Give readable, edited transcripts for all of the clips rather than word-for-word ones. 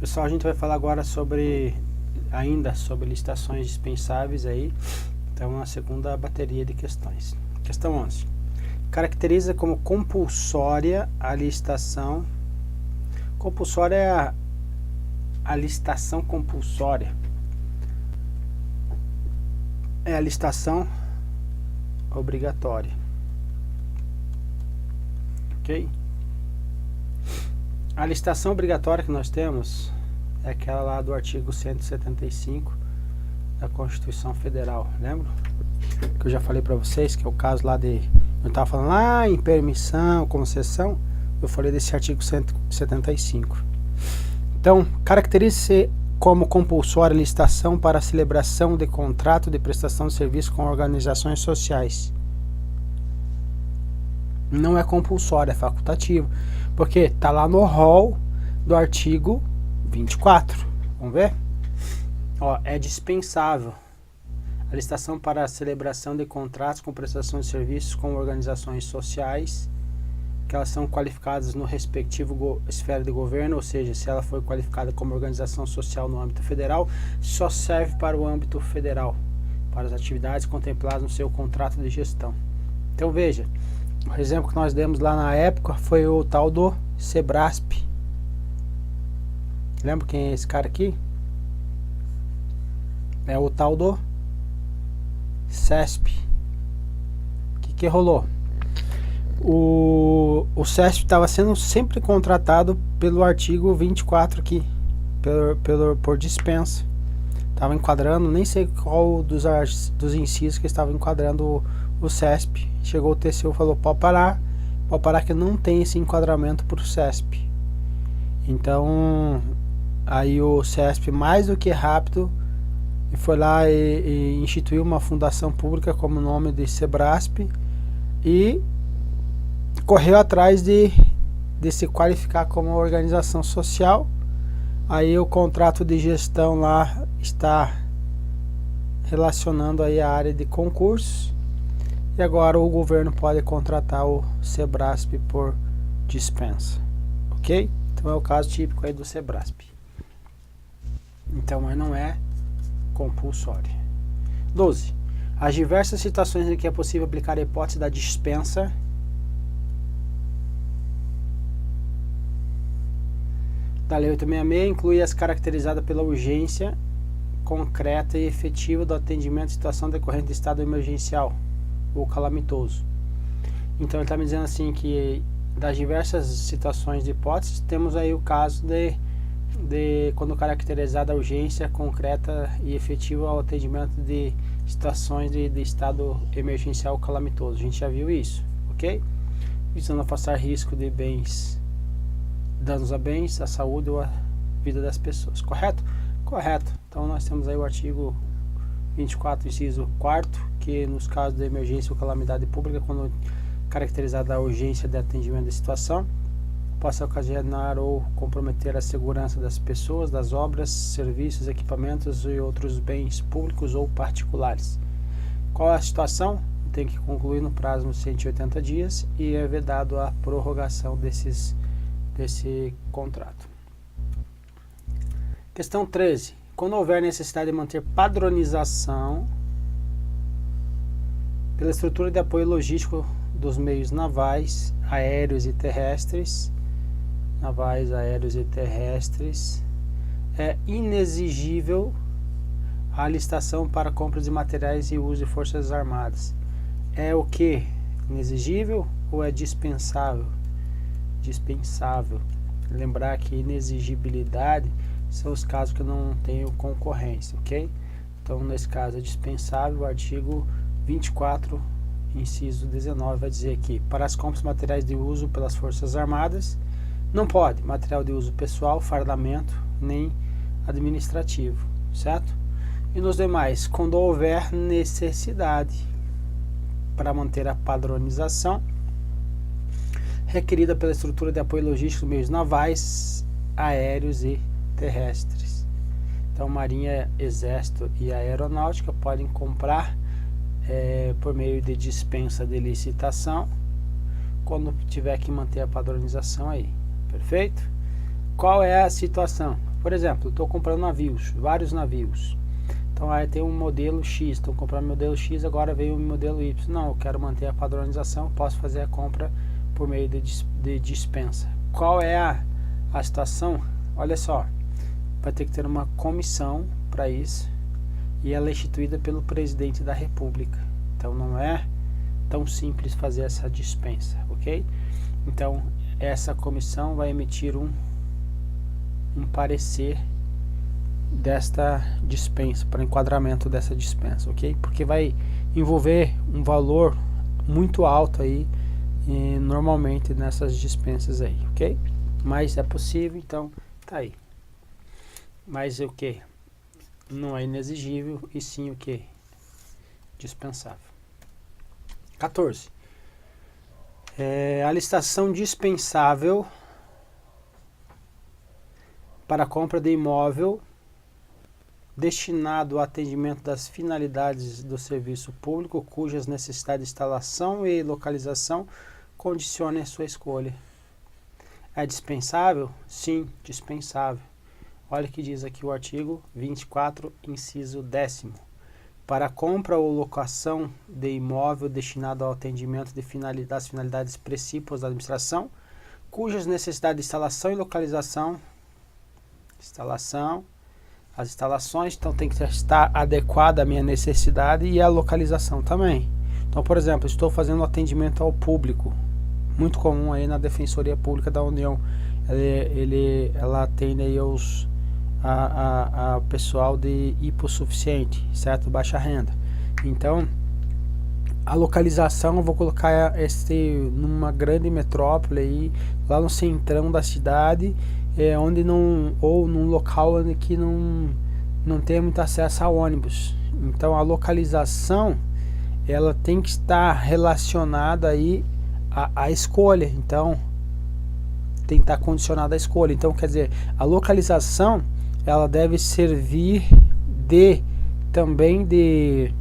Pessoal, a gente vai falar agora ainda sobre licitações dispensáveis aí. Então, a segunda bateria de questões. Questão 11. Caracteriza como compulsória a licitação. Compulsória é a licitação compulsória. É a licitação obrigatória. Ok? A licitação obrigatória que nós temos é aquela lá do artigo 175 da Constituição Federal. Lembra? Que eu já falei para vocês, que é o caso lá de... Eu estava falando lá em permissão, concessão, eu falei desse artigo 175. Então, caracteriza-se como compulsória a licitação para a celebração de contrato de prestação de serviço com organizações sociais. Não é compulsória, é facultativo, porque está lá no rol do artigo 24. Vamos ver? Ó, é dispensável a licitação para a celebração de contratos com prestação de serviços com organizações sociais, que elas são qualificadas no respectivo esfera de governo, ou seja, se ela for qualificada como organização social no âmbito federal, só serve para o âmbito federal, para as atividades contempladas no seu contrato de gestão. Então veja, o exemplo que nós demos lá na época foi o tal do Sebrasp. Lembra quem é esse cara aqui? É o tal do CESP. O que rolou? O CESP estava sendo sempre contratado pelo artigo 24 aqui, por dispensa. Estava enquadrando, nem sei qual dos incisos que estava enquadrando o CESP. Chegou o TCU e falou, pode parar que não tem esse enquadramento para o CESP. Então, aí o CESP, mais do que rápido, foi lá e instituiu uma fundação pública como nome de Sebrasp e correu atrás de se qualificar como organização social. Aí o contrato de gestão lá está relacionando aí a área de concursos. E agora o governo pode contratar o Sebrasp por dispensa. Ok? Então é o caso típico aí do Sebrasp. Então, mas não é compulsório. 12. As diversas situações em que é possível aplicar a hipótese da dispensa da Lei 866 inclui as caracterizadas pela urgência concreta e efetiva do atendimento à situação decorrente de estado emergencial ou calamitoso. Então ele está me dizendo assim que das diversas situações de hipóteses, temos aí o caso de quando caracterizada a urgência concreta e efetiva ao atendimento de situações de estado emergencial ou calamitoso. A gente já viu isso, ok? Visando afastar risco de danos a bens, a saúde ou a vida das pessoas, correto? Correto. Então nós temos aí o artigo 24, inciso 4º, que nos casos de emergência ou calamidade pública, quando caracterizada a urgência de atendimento da situação, possa ocasionar ou comprometer a segurança das pessoas, das obras, serviços, equipamentos e outros bens públicos ou particulares. Qual é a situação? Tem que concluir no prazo de 180 dias e é vedado a prorrogação desse contrato. Questão 13. Quando houver necessidade de manter padronização pela estrutura de apoio logístico dos meios navais, aéreos e terrestres, é inexigível a licitação para compra de materiais e uso de forças armadas. É o que? Inexigível ou é dispensável? Dispensável. Lembrar que inexigibilidade são os casos que não tenho concorrência, ok? Então, nesse caso é dispensável. O artigo 24, inciso 19, vai dizer aqui, para as compras de materiais de uso pelas Forças Armadas, não pode material de uso pessoal, fardamento, nem administrativo, certo? E nos demais, quando houver necessidade para manter a padronização requerida pela estrutura de apoio logístico dos meios navais, aéreos e terrestres. Então, Marinha, Exército e Aeronáutica podem comprar por meio de dispensa de licitação quando tiver que manter a padronização aí. Perfeito? Qual é a situação? Por exemplo, eu estou comprando navios, vários navios. Então aí tem um modelo X, estou comprando o modelo X, agora veio o modelo Y. Não, eu quero manter a padronização, posso fazer a compra por meio de dispensa. Qual é a situação? Olha só, vai ter que ter uma comissão para isso e ela é instituída pelo presidente da República. Então não é tão simples fazer essa dispensa, ok? Então essa comissão vai emitir um parecer desta dispensa, para enquadramento dessa dispensa, ok? Porque vai envolver um valor muito alto aí, normalmente nessas dispensas aí, ok? Mas é possível, então tá aí. Mas o que? Não é inexigível, e sim o que? Dispensável. 14. A licitação dispensável para a compra de imóvel destinado ao atendimento das finalidades do serviço público, cujas necessidades de instalação e localização condicionem a sua escolha. É dispensável? Sim, dispensável. Olha o que diz aqui o artigo 24, inciso 10º. Para a compra ou locação de imóvel destinado ao atendimento das finalidades precípuas da administração, cujas necessidades de instalação e localização, as instalações, então tem que estar adequada à minha necessidade e à localização também. Então, por exemplo, estou fazendo atendimento ao público, muito comum aí na Defensoria Pública da União. Ela atende aí a pessoal de hipossuficiente, certo? Baixa renda. Então, a localização eu vou colocar numa grande metrópole aí, lá no centrão da cidade, onde ou num local onde que não tem muito acesso a ônibus. Então a localização ela tem que estar relacionada aí à escolha. Então tem que estar condicionada à escolha. Então quer dizer, a localização ela deve servir também de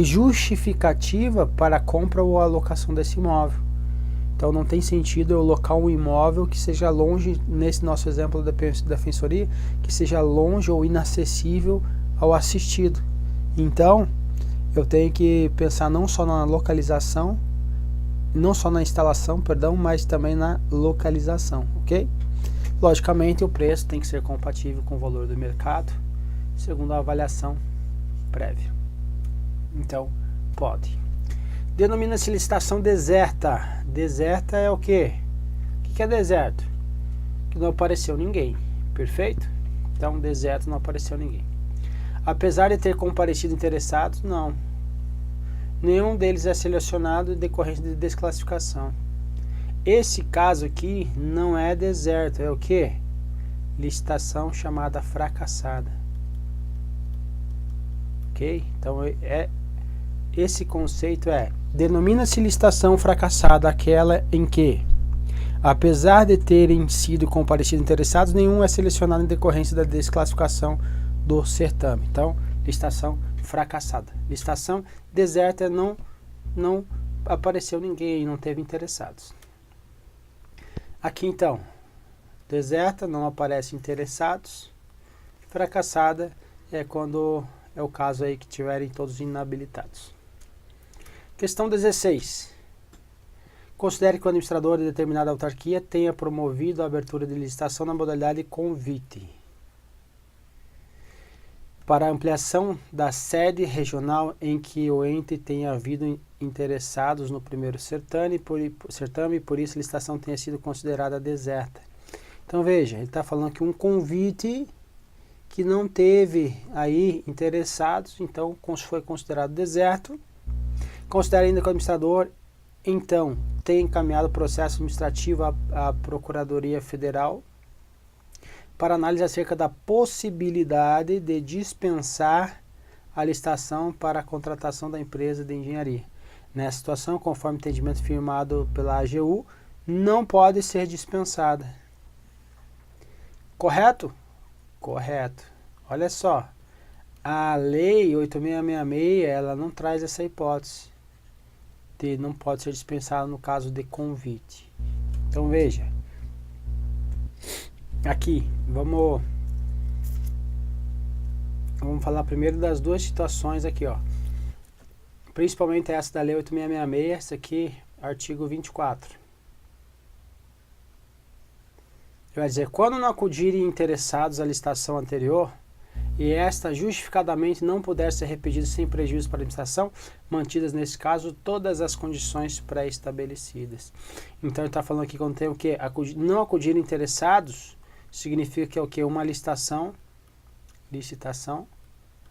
justificativa para a compra ou alocação desse imóvel. Então não tem sentido eu alocar um imóvel que seja longe, nesse nosso exemplo da defensoria, que seja longe ou inacessível ao assistido. Então eu tenho que pensar não só na localização, não só na instalação, perdão, mas também na localização, ok? Logicamente o preço tem que ser compatível com o valor do mercado, segundo a avaliação prévia. Então pode. Denomina-se licitação deserta. Deserta é o quê? O que é deserto? Que não apareceu ninguém. Perfeito? Então, deserto, não apareceu ninguém. Apesar de ter comparecido interessados, não. Nenhum deles é selecionado em decorrência de desclassificação. Esse caso aqui não é deserto. É o quê? Licitação chamada fracassada. Ok? Então, esse conceito denomina-se licitação fracassada aquela em que, apesar de terem sido comparecidos interessados, nenhum é selecionado em decorrência da desclassificação do certame. Então, licitação fracassada. Licitação deserta, não apareceu ninguém, não teve interessados. Aqui então, deserta, não aparece interessados. Fracassada é quando é o caso aí que tiverem todos inabilitados. Questão 16. Considere que o administrador de determinada autarquia tenha promovido a abertura de licitação na modalidade convite para a ampliação da sede regional em que o ente tenha havido interessados no primeiro certame, por isso a licitação tenha sido considerada deserta. Então veja, ele está falando que um convite que não teve aí interessados, então foi considerado deserto. Considera ainda que o administrador, então, tem encaminhado o processo administrativo à Procuradoria Federal para análise acerca da possibilidade de dispensar a licitação para a contratação da empresa de engenharia. Nessa situação, conforme entendimento firmado pela AGU, não pode ser dispensada. Correto? Correto. Olha só, a lei 8666, ela não traz essa hipótese. Não pode ser dispensado no caso de convite. Então veja, aqui vamos Vamos falar primeiro das duas situações aqui, ó. Principalmente essa da Lei 8666, essa aqui, artigo 24. Vai dizer, quando não acudirem interessados à licitação anterior e esta justificadamente não puder ser repetida sem prejuízo para a administração, mantidas nesse caso todas as condições pré-estabelecidas. Então ele está falando aqui quando tem o que? Não acudirem interessados, significa que é o que? Uma licitação,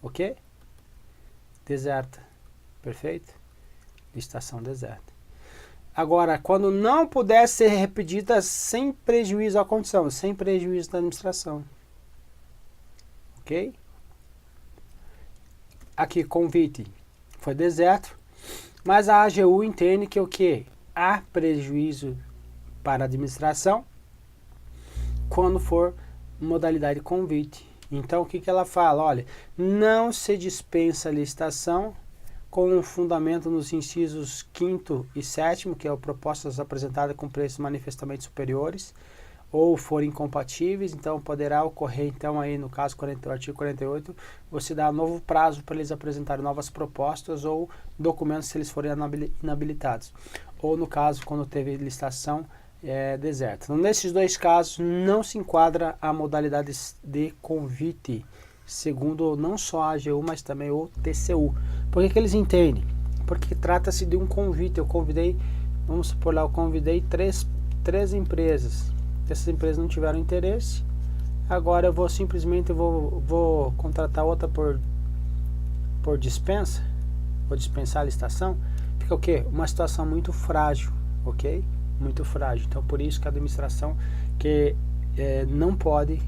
ok? Deserta, perfeito? Licitação deserta. Agora, quando não puder ser repetida sem prejuízo à condição, sem prejuízo da administração. Ok? Aqui, convite foi deserto, mas a AGU entende que o que? Há prejuízo para a administração quando for modalidade de convite. Então, o que ela fala? Olha, não se dispensa a licitação com um fundamento nos incisos 5º e 7º, que é o propostas apresentadas com preços manifestamente superiores, ou forem incompatíveis, então poderá ocorrer, então aí no caso artigo 48, você dá novo prazo para eles apresentarem novas propostas ou documentos se eles forem inabilitados. Ou no caso, quando teve licitação deserta. Então, nesses dois casos, não se enquadra a modalidade de convite, segundo não só a AGU, mas também o TCU. Por que eles entendem? Porque trata-se de um convite. Eu convidei, vamos supor lá, eu convidei três empresas. Essas empresas não tiveram interesse. Agora eu vou simplesmente vou contratar outra por dispensa. Vou dispensar a licitação. Fica o quê? Uma situação muito frágil, ok? Muito frágil. Então por isso que a administração não pode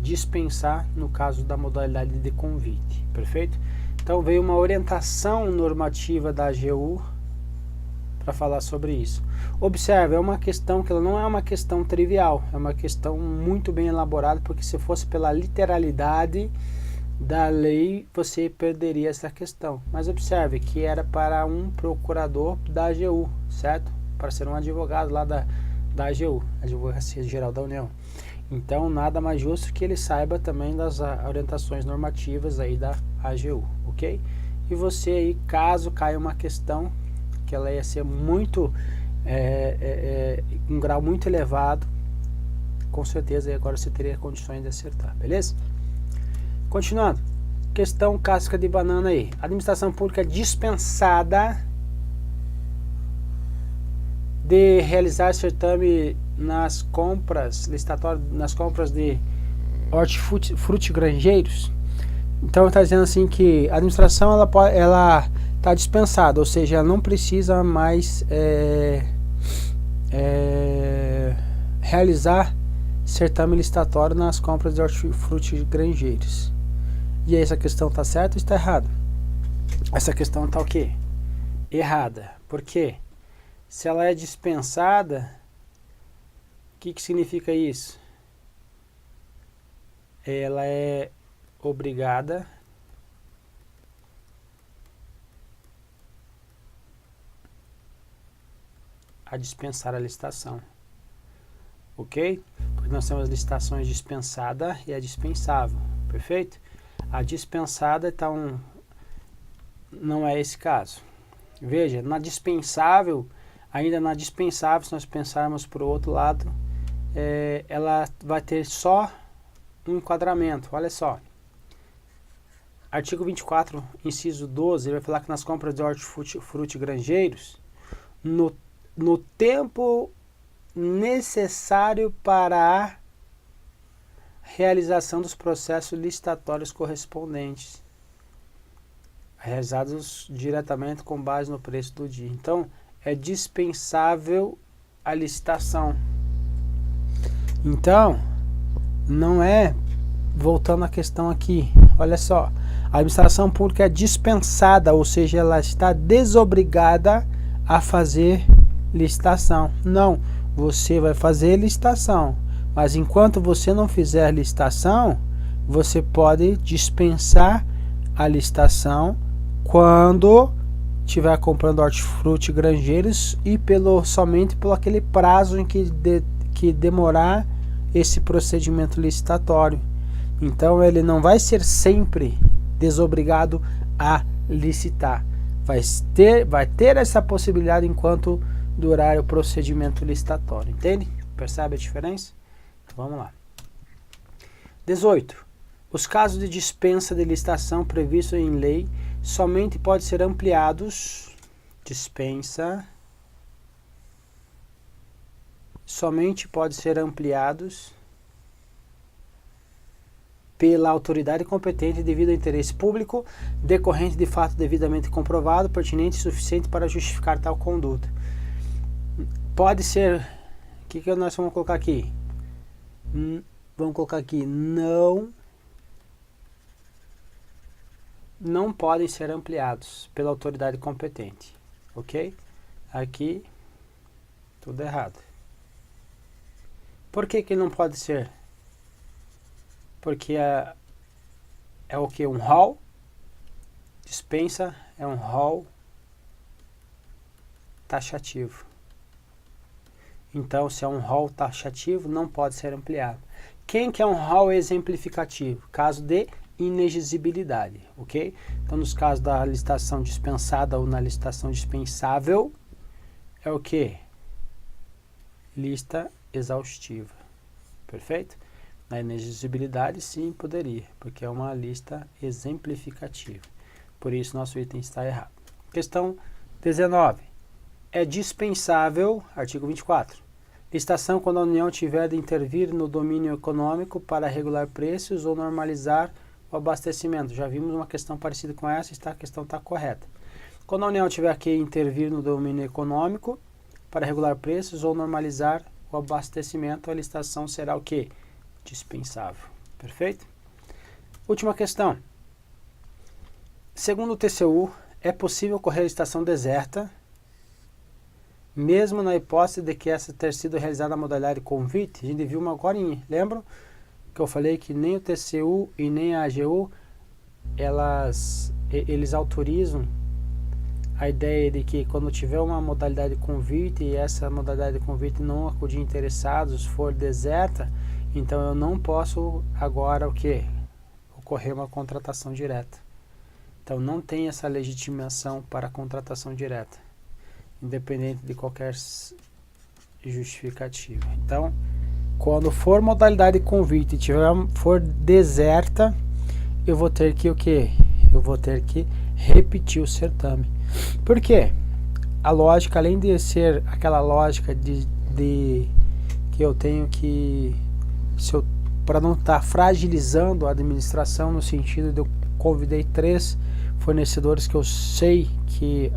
dispensar no caso da modalidade de convite, perfeito? Então veio uma orientação normativa da AGU para falar sobre isso. Observe, é uma questão que ela não é uma questão trivial, é uma questão muito bem elaborada, porque se fosse pela literalidade da lei, você perderia essa questão. Mas observe que era para um procurador da AGU, certo? Para ser um advogado lá da AGU, Advocacia Geral da União. Então, nada mais justo que ele saiba também das orientações normativas aí da AGU, ok? E você aí, caso caia uma questão, que ela ia ser muito, um grau muito elevado, com certeza aí agora você teria condições de acertar, beleza? Continuando, questão casca de banana aí. Administração pública dispensada de realizar certame nas compras licitatórias, nas compras de hortifrutigranjeiros. Então está dizendo assim que a administração ela está dispensada, ou seja, ela não precisa mais realizar certame licitatório nas compras de hortifrutigranjeiros. E aí, essa questão está certa ou está errada? Essa questão está o quê? Errada. Por quê? Se ela é dispensada, o que significa isso? Ela é obrigada a dispensar a licitação, ok? Porque nós temos licitações dispensada e a dispensável, perfeito? A dispensada, então, não é esse caso. Veja, na dispensável, ainda na dispensável, se nós pensarmos para o outro lado, ela vai ter só um enquadramento. Olha só, artigo 24, inciso 12, ele vai falar que nas compras de hortifrutigranjeiros, no tempo necessário para a realização dos processos licitatórios correspondentes, realizados diretamente com base no preço do dia. Então, é dispensável a licitação. Então, não é, voltando à questão aqui, olha só, a administração pública é dispensada, ou seja, ela está desobrigada a fazer licitação. Não, você vai fazer licitação, mas enquanto você não fizer licitação, você pode dispensar a licitação quando estiver comprando hortifrutigranjeiros e somente pelo aquele prazo em que demorar esse procedimento licitatório. Então ele não vai ser sempre desobrigado a licitar. Vai ter essa possibilidade enquanto durar o procedimento licitatório. Entende? Percebe a diferença? Então, vamos lá. 18. Os casos de dispensa de licitação previstos em lei somente podem ser ampliados. Dispensa somente pode ser ampliados pela autoridade competente devido ao interesse público decorrente de fato devidamente comprovado, pertinente e suficiente para justificar tal conduta. Pode ser, o que nós vamos colocar aqui? Vamos colocar aqui, não podem ser ampliados pela autoridade competente, ok? Aqui, tudo errado. Por que não pode ser? Porque é o que? Um rol? Dispensa é um rol taxativo. Então, se é um rol taxativo, não pode ser ampliado. Quem que é um rol exemplificativo? Caso de inexigibilidade, ok? Então, nos casos da licitação dispensada ou na licitação dispensável, é o que? Lista exaustiva. Perfeito? Na inexigibilidade, sim, poderia, porque é uma lista exemplificativa. Por isso, nosso item está errado. Questão 19. É dispensável, artigo 24, licitação quando a União tiver de intervir no domínio econômico para regular preços ou normalizar o abastecimento. Já vimos uma questão parecida com essa, a questão está correta. Quando a União tiver que intervir no domínio econômico para regular preços ou normalizar o abastecimento, a licitação será o quê? Dispensável. Perfeito? Última questão. Segundo o TCU, é possível ocorrer licitação deserta, mesmo na hipótese de que essa ter sido realizada a modalidade convite. A gente viu uma agorinha. Lembram que eu falei que nem o TCU e nem a AGU eles autorizam a ideia de que quando tiver uma modalidade de convite e essa modalidade de convite não acudir interessados, for deserta, então eu não posso agora o que? Ocorrer uma contratação direta. Então não tem essa legitimação para a contratação direta, independente de qualquer justificativa. Então, quando for modalidade de convite e for deserta, eu vou ter que o quê? Eu vou ter que repetir o certame. Por quê? A lógica, além de ser aquela lógica de que eu tenho que, para não estar fragilizando a administração, no sentido de eu convidei 3 fornecedores que eu sei que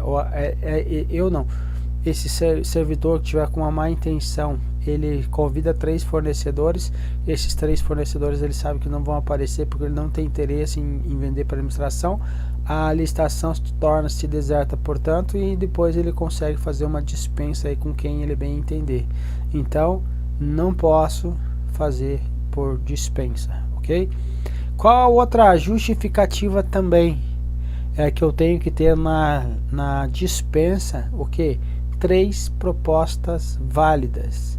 esse servidor que tiver com uma má intenção, ele convida 3 fornecedores, esses 3 fornecedores ele sabe que não vão aparecer porque ele não tem interesse em vender para a administração, a licitação torna-se deserta, portanto, e depois ele consegue fazer uma dispensa aí com quem ele bem entender. Então, não posso fazer por dispensa, ok? Qual a outra justificativa também? É que eu tenho que ter na dispensa, o que? 3 propostas válidas.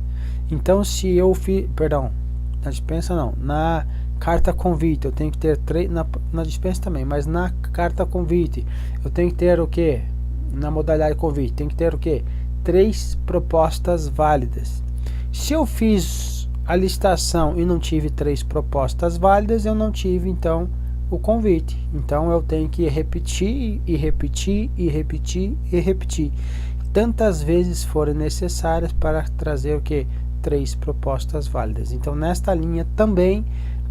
Então, se eu na dispensa não, na carta convite, eu tenho que ter 3, na dispensa também, mas na carta convite, eu tenho que ter o que? Na modalidade convite, tem que ter o que? 3 propostas válidas. Se eu fiz a licitação e não tive 3 propostas válidas, eu não tive, então, o convite. Então, eu tenho que repetir e repetir e repetir e repetir. Tantas vezes forem necessárias para trazer o que? 3 propostas válidas. Então, nesta linha também,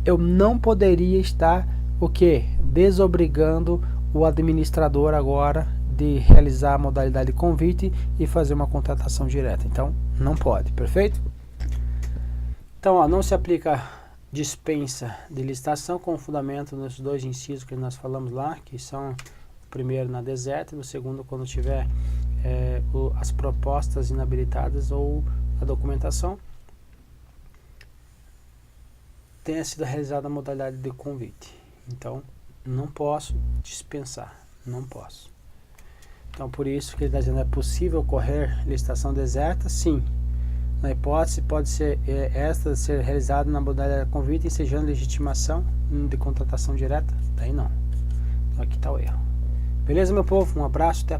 eu não poderia estar o que? Desobrigando o administrador agora de realizar a modalidade de convite e fazer uma contratação direta. Então, não pode, perfeito? Então, ó, não se aplica dispensa de licitação com fundamento nos 2 incisos que nós falamos lá, que são o primeiro na deserta e o segundo quando tiver as propostas inabilitadas ou a documentação tenha sido realizada a modalidade de convite. Então, não posso dispensar, não posso. Então, por isso que ele está dizendo, é possível ocorrer licitação deserta? Sim. Na hipótese, pode ser esta ser realizada na modalidade convite, ensejando legitimação de contratação direta? Daí não. Então aqui está o erro. Beleza, meu povo? Um abraço, até a próxima.